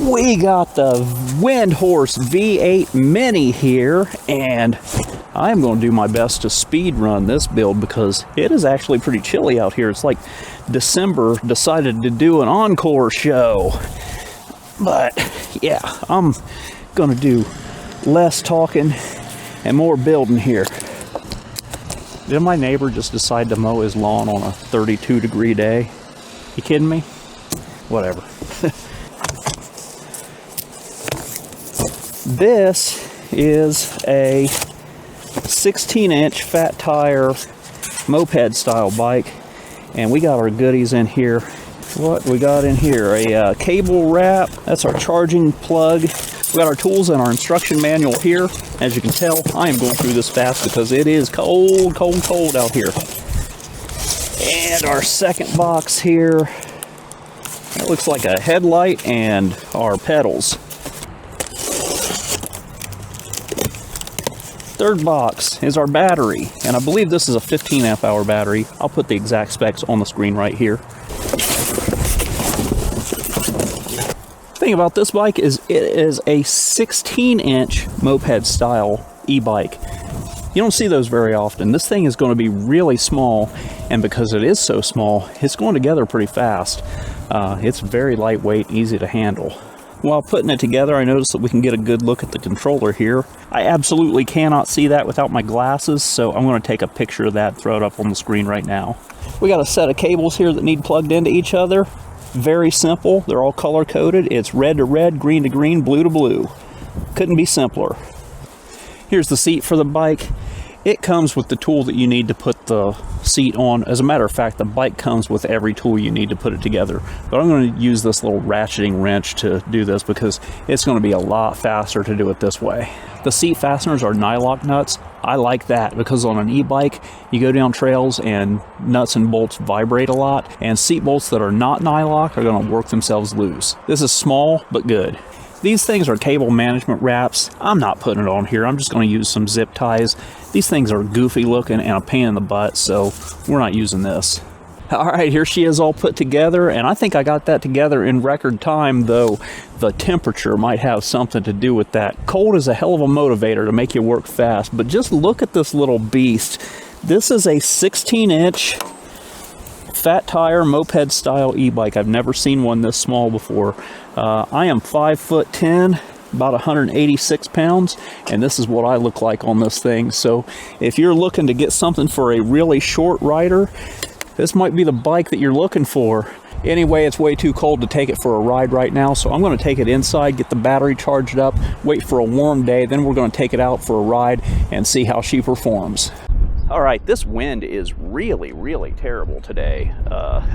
We got the Windhorse V8 Mini here, and I'm going to do my best to speed run this build because it is actually pretty chilly out here. It's like December decided to do an encore show. But yeah, I'm going to do less talking and more building here. Did my neighbor just decide to mow his lawn on a 32-degree day? You kidding me? Whatever. This is a 16-inch fat tire moped style bike, and we got our goodies in here. What we got in here? A cable wrap. That's our charging plug. We got our tools and our instruction manual here. As you can tell, I am going through this fast because it is cold, cold, cold out here. And our second box here, it looks like a headlight and our pedals. Third box is our battery, and I believe this is a 15 amp hour battery. I'll put the exact specs on the screen right here. Thing about this bike is it is a 16-inch moped style e-bike. You don't see those very often. This thing is going to be really small, and because it is so small, it's going together pretty fast. It's very lightweight, easy to handle. While putting it together, I noticed that we can get a good look at the controller here. I absolutely cannot see that without my glasses, so I'm going to take a picture of that and throw it up on the screen right now. We got a set of cables here that need plugged into each other. Very simple. They're all color-coded. It's red to red, green to green, blue to blue. Couldn't be simpler. Here's the seat for the bike. It comes with the tool that you need to put the seat on. As a matter of fact, the bike comes with every tool you need to put it together. But I'm going to use this little ratcheting wrench to do this because it's going to be a lot faster to do it this way. The seat fasteners are nylock nuts. I like that because on an e-bike, you go down trails and nuts and bolts vibrate a lot, and seat bolts that are not nylock are going to work themselves loose. This is small but good. These things are cable management wraps. I'm not putting it on here. I'm just going to use some zip ties. These things are goofy looking and a pain in the butt, so we're not using this. All right, here she is all put together, and I think I got that together in record time, though the temperature might have something to do with that. Cold is a hell of a motivator to make you work fast, but just look at this little beast. This is a 16-inch fat tire moped style e-bike. I've never seen one this small before. I am 5'10", about 186 pounds, and this is what I look like on this thing. So if you're looking to get something for a really short rider, this might be the bike that you're looking for. Anyway, it's way too cold to take it for a ride right now, so I'm going to take it inside, get the battery charged up, wait for a warm day, then we're going to take it out for a ride and see how she performs. All right, this wind is really, really terrible today,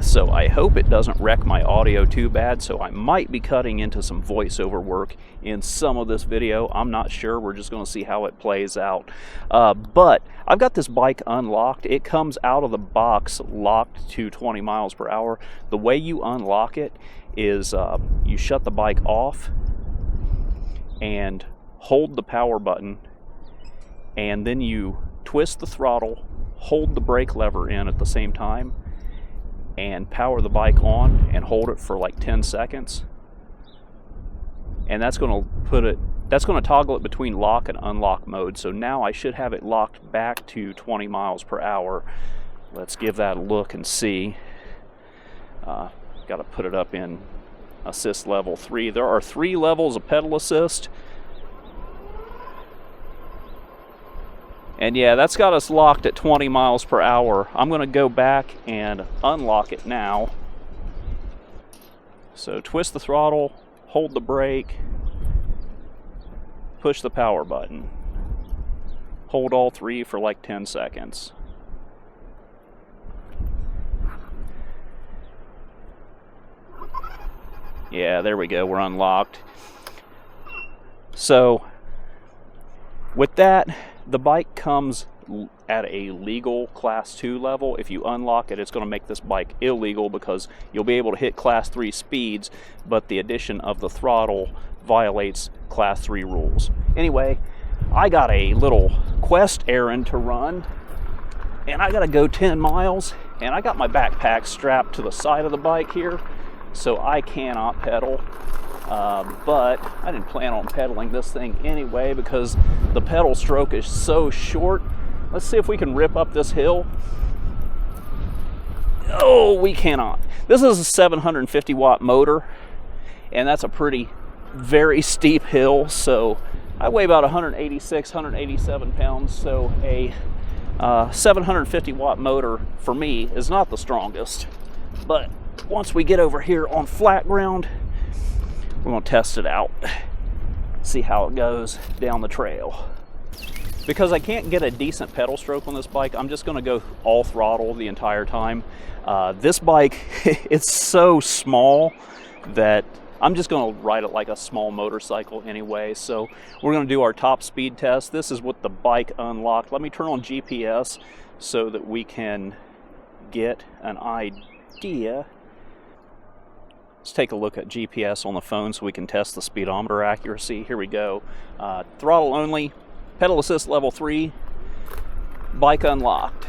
so I hope it doesn't wreck my audio too bad, so I might be cutting into some voiceover work in some of this video. I'm not sure. We're just going to see how it plays out. But I've got this bike unlocked. It comes out of the box locked to 20 miles per hour. The way you unlock it is you shut the bike off and hold the power button, and then you twist the throttle, hold the brake lever in at the same time, and power the bike on and hold it for like 10 seconds. And that's going to toggle it between lock and unlock mode. So now I should have it locked back to 20 miles per hour. Let's give that a look and see. Got to put it up in assist level 3. There are 3 levels of pedal assist. And yeah, that's got us locked at 20 miles per hour. I'm going to go back and unlock it now. So twist the throttle, hold the brake, push the power button. Hold all 3 for like 10 seconds. Yeah, there we go, we're unlocked. So with that, the bike comes at a legal class 2 level. If you unlock it, it's going to make this bike illegal because you'll be able to hit class 3 speeds, but the addition of the throttle violates class 3 rules. Anyway, I got a little quest errand to run, and I got to go 10 miles, and I got my backpack strapped to the side of the bike here, so I cannot pedal. but I didn't plan on pedaling this thing anyway because the pedal stroke is so short. Let's see if we can rip up this hill. Oh, we cannot. This is a 750 watt motor, and that's a very steep hill, so I weigh about 186, 187 pounds, so a 750 watt motor for me is not the strongest. But once we get over here on flat ground, we're going to test it out, see how it goes down the trail. Because I can't get a decent pedal stroke on this bike, I'm just going to go all throttle the entire time. This bike, it's so small that I'm just going to ride it like a small motorcycle anyway. So we're going to do our top speed test. This is with the bike unlocked. Let me turn on GPS so that we can get an idea. Let's take a look at GPS on the phone so we can test the speedometer accuracy. Here we go. Throttle only, pedal assist level 3, bike unlocked.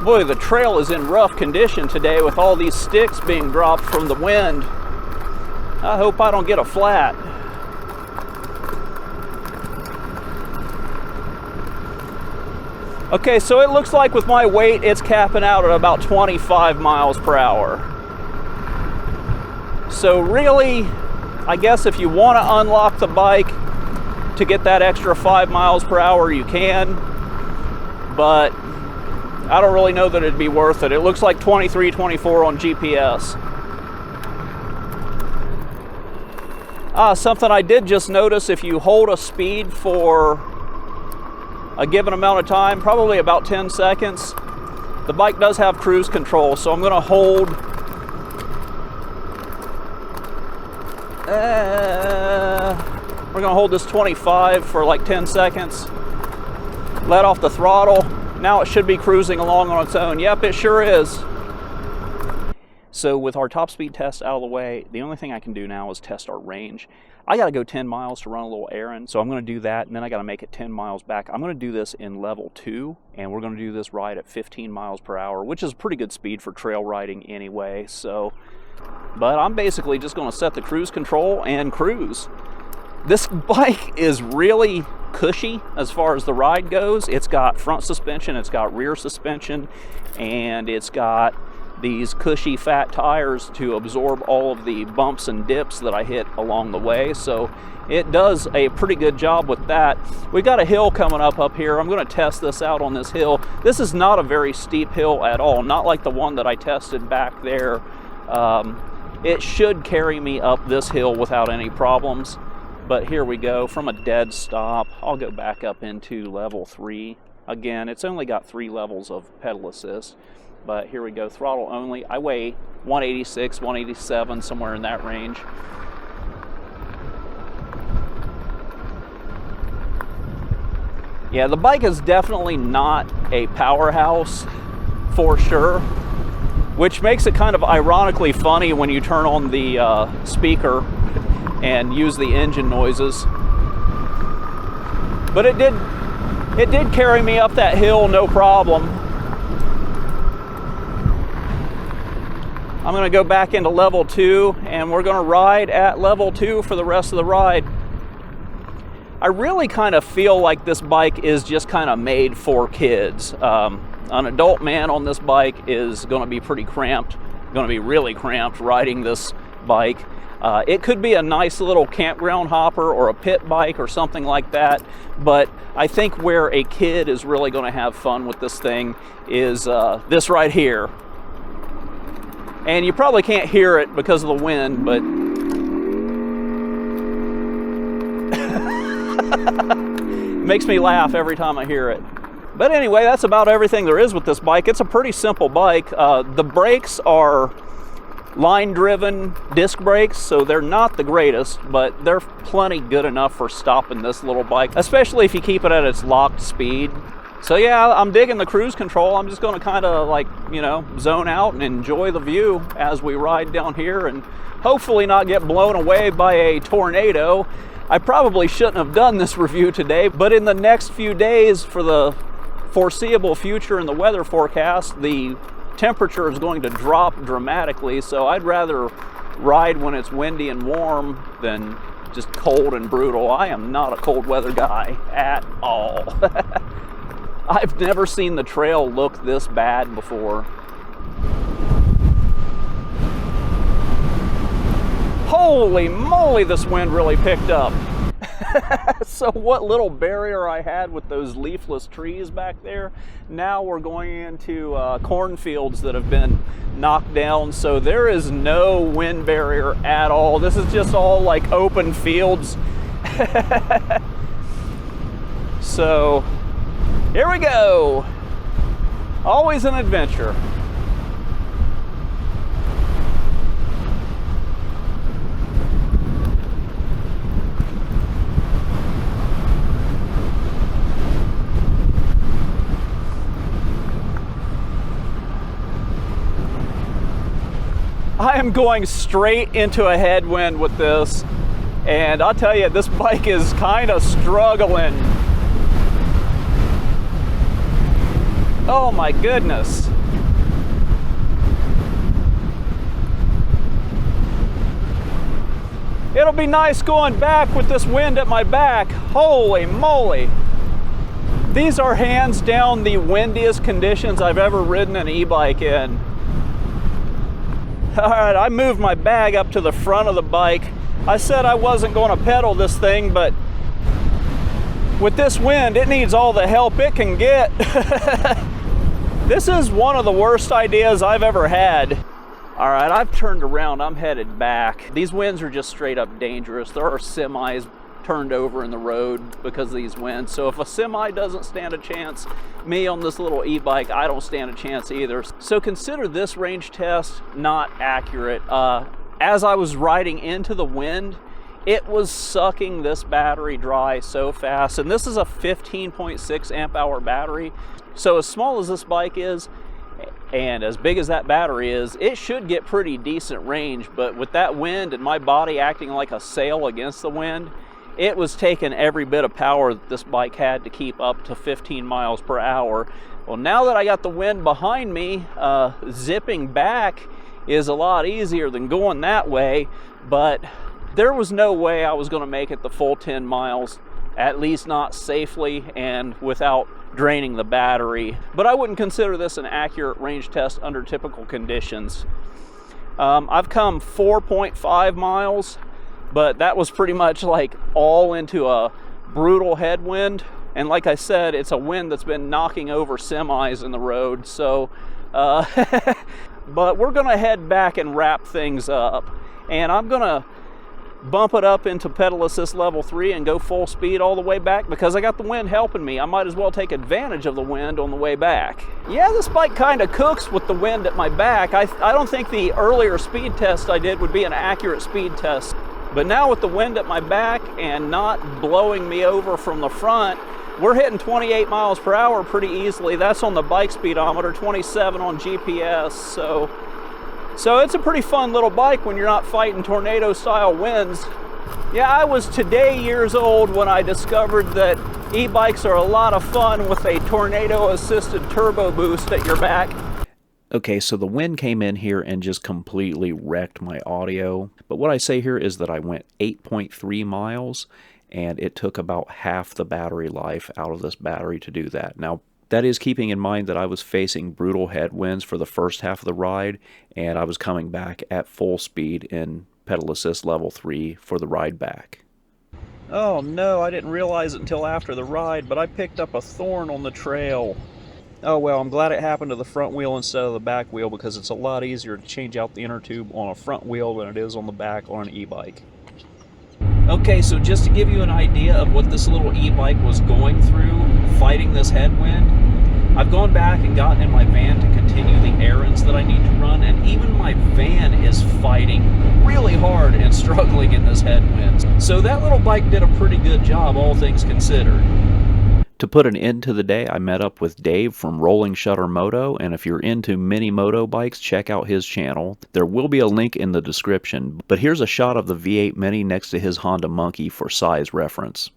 Boy, the trail is in rough condition today with all these sticks being dropped from the wind. I hope I don't get a flat. Okay, so it looks like with my weight, it's capping out at about 25 miles per hour. So really, I guess if you want to unlock the bike to get that extra 5 miles per hour, you can. But I don't really know that it'd be worth it. It looks like 23, 24 on GPS. Something I did just notice, if you hold a speed for a given amount of time, probably about 10 seconds, the bike does have cruise control. So I'm going to hold we're going to hold this 25 for like 10 seconds. Let off the throttle. Now it should be cruising along on its own. Yep, it sure is. So with our top speed test out of the way, the only thing I can do now is test our range. I got to go 10 miles to run a little errand, so I'm going to do that, and then I got to make it 10 miles back. I'm going to do this in level 2, and we're going to do this ride at 15 miles per hour, which is pretty good speed for trail riding anyway. But I'm basically just going to set the cruise control and cruise. This bike is really cushy as far as the ride goes. It's got front suspension, it's got rear suspension, and it's got these cushy fat tires to absorb all of the bumps and dips that I hit along the way. So it does a pretty good job with that. We got a hill coming up here. I'm going to test this out on this hill. This is not a very steep hill at all, not like the one that I tested back there. It should carry me up this hill without any problems. But here we go, from a dead stop, I'll go back up into level 3. Again, it's only got 3 levels of pedal assist, but here we go, throttle only. I weigh 186, 187, somewhere in that range. Yeah, the bike is definitely not a powerhouse, for sure, which makes it kind of ironically funny when you turn on the speaker and use the engine noises. But it did carry me up that hill, no problem. I'm going to go back into level 2, and we're going to ride at level 2 for the rest of the ride. I really kind of feel like this bike is just kind of made for kids. An adult man on this bike is going to be pretty cramped, going to be really cramped riding this bike. It could be a nice little campground hopper or a pit bike or something like that, but I think where a kid is really going to have fun with this thing is this right here. And you probably can't hear it because of the wind, but it makes me laugh every time I hear it. But anyway, that's about everything there is with this bike. It's a pretty simple bike. The brakes are line-driven disc brakes, so they're not the greatest, but they're plenty good enough for stopping this little bike, especially if you keep it at its locked speed. So yeah, I'm digging the cruise control. I'm just going to kind of like, you know, zone out and enjoy the view as we ride down here and hopefully not get blown away by a tornado. I probably shouldn't have done this review today, but in the next few days, for the foreseeable future in the weather forecast, the temperature is going to drop dramatically, so I'd rather ride when it's windy and warm than just cold and brutal. I am not a cold weather guy at all. I've never seen the trail look this bad before. Holy moly, this wind really picked up. So what little barrier I had with those leafless trees back there, now we're going into cornfields that have been knocked down, so there is no wind barrier at all. This is just all like open fields. So here we go. Always an adventure. I am going straight into a headwind with this, and I'll tell you, this bike is kind of struggling. Oh my goodness. It'll be nice going back with this wind at my back. Holy moly. These are hands down the windiest conditions I've ever ridden an e-bike in. All right, I moved my bag up to the front of the bike. I said I wasn't going to pedal this thing, but with this wind, it needs all the help it can get. This is one of the worst ideas I've ever had. All right, I've turned around, I'm headed back. These winds are just straight up dangerous. There are semis turned over in the road because of these winds. So if a semi doesn't stand a chance, me on this little e-bike, I don't stand a chance either. So consider this range test not accurate. As I was riding into the wind, it was sucking this battery dry so fast. And this is a 15.6 amp hour battery. So as small as this bike is, and as big as that battery is, it should get pretty decent range. But with that wind and my body acting like a sail against the wind, it was taking every bit of power that this bike had to keep up to 15 miles per hour. Well, now that I got the wind behind me, zipping back is a lot easier than going that way, but there was no way I was going to make it the full 10 miles, at least not safely and without draining the battery. But I wouldn't consider this an accurate range test under typical conditions. I've come 4.5 miles, but that was pretty much like all into a brutal headwind. And like I said, it's a wind that's been knocking over semis in the road. So, but we're gonna head back and wrap things up. And I'm gonna bump it up into pedal assist level 3 and go full speed all the way back because I got the wind helping me. I might as well take advantage of the wind on the way back. Yeah, this bike kind of cooks with the wind at my back. I don't think the earlier speed test I did would be an accurate speed test. But now with the wind at my back and not blowing me over from the front, we're hitting 28 miles per hour pretty easily. That's on the bike speedometer, 27 on GPS. So it's a pretty fun little bike when you're not fighting tornado style winds. Yeah, I was today years old when I discovered that e-bikes are a lot of fun with a tornado assisted turbo boost at your back. Okay, so the wind came in here and just completely wrecked my audio. But what I say here is that I went 8.3 miles, and it took about half the battery life out of this battery to do that. Now, that is keeping in mind that I was facing brutal headwinds for the first half of the ride, and I was coming back at full speed in pedal assist level 3 for the ride back. Oh no, I didn't realize it until after the ride, but I picked up a thorn on the trail. Oh well, I'm glad it happened to the front wheel instead of the back wheel because it's a lot easier to change out the inner tube on a front wheel than it is on the back on an e-bike. Okay, so just to give you an idea of what this little e-bike was going through fighting this headwind, I've gone back and gotten in my van to continue the errands that I need to run, and even my van is fighting really hard and struggling in this headwind. So that little bike did a pretty good job, all things considered. To put an end to the day, I met up with Dave from Rolling Shutter Moto, and if you're into mini moto bikes, check out his channel. There will be a link in the description, but here's a shot of the V8 Mini next to his Honda Monkey for size reference.